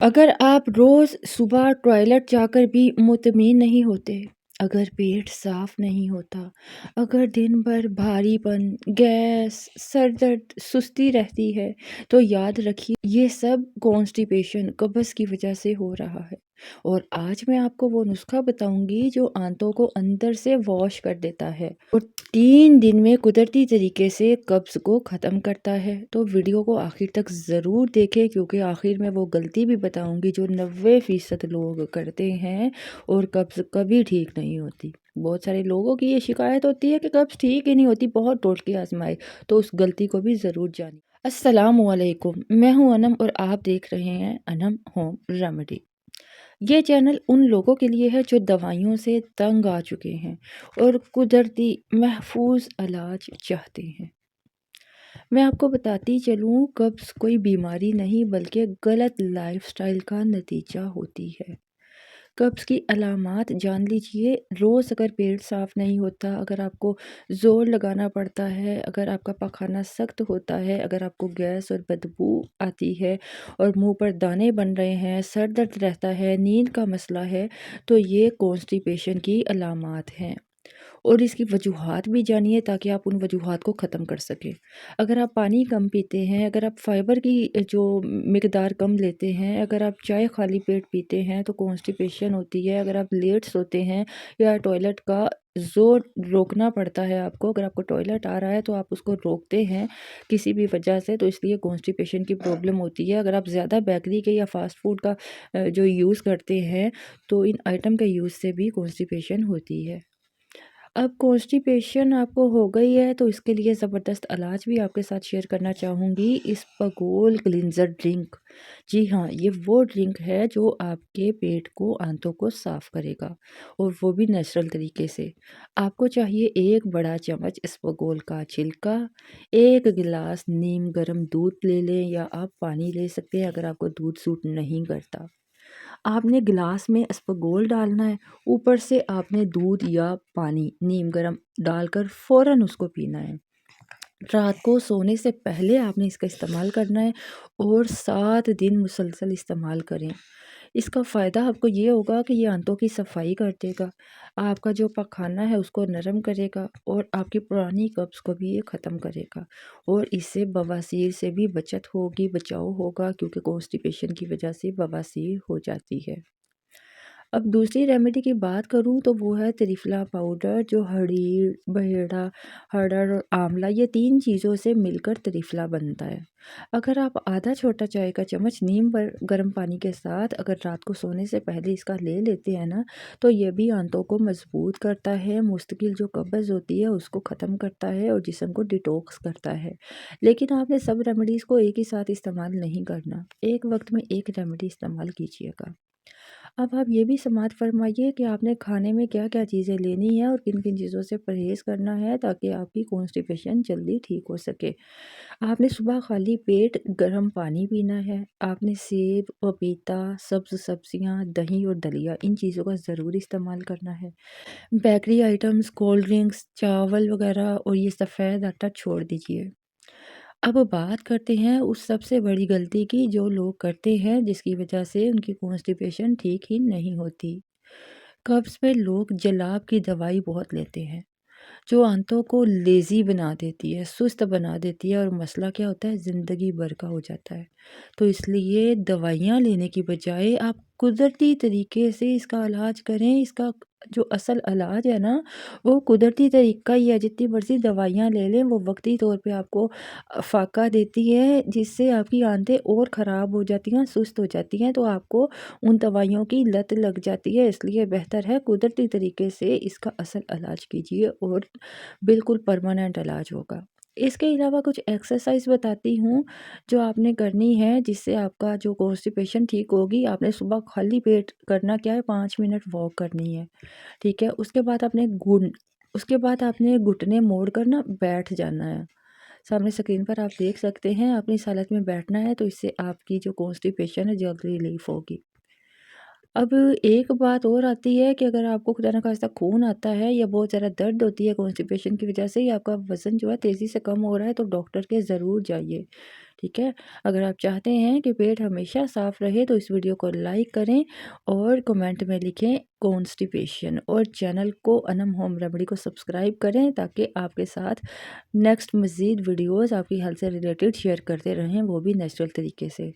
अगर आप रोज़ सुबह टॉयलेट जाकर भी मुतमिन नहीं होते, अगर पेट साफ नहीं होता, अगर दिन भर भारीपन, गैस, सर दर्द, सुस्ती रहती है, तो याद रखिए ये सब कॉन्स्टिपेशन, कब्ज़ की वजह से हो रहा है। और आज मैं आपको वो नुस्खा बताऊंगी जो आंतों को अंदर से वॉश कर देता है और 3 दिन में कुदरती तरीके से कब्ज़ को ख़त्म करता है। तो वीडियो को आखिर तक ज़रूर देखें क्योंकि आखिर में वो गलती भी बताऊंगी जो 90% लोग करते हैं और कब्ज़ कभी ठीक नहीं होती। बहुत सारे लोगों की ये शिकायत होती है कि कब्ज़ ठीक ही नहीं होती, बहुत टोटके आजमाए, तो उस गलती को भी ज़रूर जानिए। अस्सलामुअलैकुम, मैं हूं अनम और आप देख रहे हैं अनम होम रेमेडी। ये चैनल उन लोगों के लिए है जो दवाइयों से तंग आ चुके हैं और कुदरती महफूज इलाज चाहते हैं। मैं आपको बताती चलूँ, कब्ज़ कोई बीमारी नहीं बल्कि गलत लाइफस्टाइल का नतीजा होती है। कब्ज़ की अलामात जान लीजिए। रोज़ अगर पेट साफ़ नहीं होता, अगर आपको ज़ोर लगाना पड़ता है, अगर आपका पखाना सख्त होता है, अगर आपको गैस और बदबू आती है और मुंह पर दाने बन रहे हैं, सर दर्द रहता है, नींद का मसला है, तो ये कॉन्स्टिपेशन की अलामात हैं। और इसकी वजूहात भी जानिए ताकि आप उन वजूहात को ख़त्म कर सकें। अगर आप पानी कम पीते हैं, अगर आप फ़ाइबर की जो मिकदार कम लेते हैं, अगर आप चाय खाली पेट पीते हैं तो कॉन्स्टिपेशन होती है। अगर आप लेट सोते हैं या टॉयलेट का ज़ोर रोकना पड़ता है आपको, अगर आपको टॉयलेट आ रहा है तो आप उसको रोकते हैं किसी भी वजह से, तो इसलिए कॉन्स्टिपेशन की प्रॉब्लम होती है। अगर आप ज़्यादा बेकरी के या फ़ास्ट फूड का जो यूज़ करते हैं, तो इन आइटम के यूज़ से भी कॉन्स्टिपेशन होती है। अब कॉन्स्टिपेशन आपको हो गई है तो इसके लिए ज़बरदस्त इलाज भी आपके साथ शेयर करना चाहूँगी, इसबगोल क्लींजर ड्रिंक। जी हाँ, ये वो ड्रिंक है जो आपके पेट को, आंतों को साफ़ करेगा और वो भी नेचुरल तरीके से। आपको चाहिए 1 बड़ा चम्मच इसबगोल का छिलका, 1 गिलास नीम गर्म दूध ले लें या आप पानी ले सकते हैं अगर आपको दूध सूट नहीं करता। आपने गिलास में इसबगोल डालना है, ऊपर से आपने दूध या पानी नीम गर्म डालकर फ़ौरन उसको पीना है। रात को सोने से पहले आपने इसका इस्तेमाल करना है और 7 दिन मुसलसल इस्तेमाल करें। इसका फ़ायदा आपको ये होगा कि ये आंतों की सफाई कर देगा, आपका जो पखाना है उसको नरम करेगा और आपकी पुरानी कब्ज़ को भी ये ख़त्म करेगा। और इससे बवासीर से भी बचत होगी, बचाव होगा, क्योंकि कॉन्स्टिपेशन की वजह से बवासीर हो जाती है। अब दूसरी रेमेडी की बात करूँ तो वो है त्रिफला पाउडर, जो हरीर, बहेड़ा, हरड़ और आंवला, ये 3 चीज़ों से मिलकर त्रिफला बनता है। अगर आप आधा छोटा चाय का चम्मच नीम पर गर्म पानी के साथ अगर रात को सोने से पहले इसका ले लेते हैं ना, तो ये भी आंतों को मजबूत करता है, मुस्तकिल जो कब्ज़ होती है उसको ख़त्म करता है और जिस्म को डिटॉक्स करता है। लेकिन आपने सब रेमेडीज़ को एक ही साथ इस्तेमाल नहीं करना, एक वक्त में एक रेमेडी इस्तेमाल कीजिएगा। अब आप ये भी समात फरमाइए कि आपने खाने में क्या-क्या चीज़ें लेनी है और किन-किन चीज़ों से परहेज़ करना है ताकि आपकी कॉन्स्टिपेशन जल्दी ठीक हो सके। आपने सुबह खाली पेट गर्म पानी पीना है। आपने सेब, पपीता, सब्ज़ सब्ज़ियाँ, दही और दलिया, इन चीज़ों का ज़रूर इस्तेमाल करना है। बेकरी आइटम्स, कोल्ड ड्रिंक्स, चावल वगैरह और ये सफ़ेद आटा छोड़ दीजिए। अब बात करते हैं उस सबसे बड़ी गलती की जो लोग करते हैं जिसकी वजह से उनकी कॉन्स्टिपेशन ठीक ही नहीं होती। कब्ज़ में लोग जलाब की दवाई बहुत लेते हैं, जो आंतों को लेज़ी बना देती है, सुस्त बना देती है और मसला क्या होता है, ज़िंदगी भर का हो जाता है। तो इसलिए दवाइयाँ लेने की बजाय आप कुदरती तरीके से इसका इलाज करें। इसका जो असल इलाज है ना, वो कुदरती तरीका ही है। जितनी मर्ज़ी दवाइयाँ ले लें, वो वक़्ती तौर पे आपको फ़ाक़ा देती है, जिससे आपकी आंतें और ख़राब हो जाती हैं, सुस्त हो जाती हैं, तो आपको उन दवाइयों की लत लग जाती है। इसलिए बेहतर है कुदरती तरीके से इसका असल इलाज कीजिए और बिल्कुल परमानेंट इलाज होगा। इसके अलावा कुछ एक्सरसाइज़ बताती हूँ जो आपने करनी है जिससे आपका जो कॉन्स्टिपेशन ठीक होगी। आपने सुबह खाली पेट करना क्या है, 5 मिनट वॉक करनी है, ठीक है? उसके बाद आपने घुटने मोड़ कर ना बैठ जाना है। सामने स्क्रीन पर आप देख सकते हैं, आपने इस हालत में बैठना है, तो इससे आपकी जो कॉन्स्टिपेशन है जल्द रिलीफ़ होगी। अब एक बात और आती है कि अगर आपको खुदा न खास्ता खून आता है या बहुत ज़्यादा दर्द होती है कॉन्स्टिपेशन की वजह से, या आपका वज़न जो है तेज़ी से कम हो रहा है, तो डॉक्टर के ज़रूर जाइए, ٹھیک ہے؟ اگر آپ چاہتے ہیں کہ پیٹ ہمیشہ صاف رہے تو اس ویڈیو کو لائک کریں اور کمنٹ میں لکھیں کانسٹیپیشن، اور چینل کو انم ہوم ریمیڈی کو سبسکرائب کریں تاکہ آپ کے ساتھ نیکسٹ مزید ویڈیوز آپ کی ہیلتھ سے ریلیٹڈ شیئر کرتے رہیں، وہ بھی نیچرل طریقے سے۔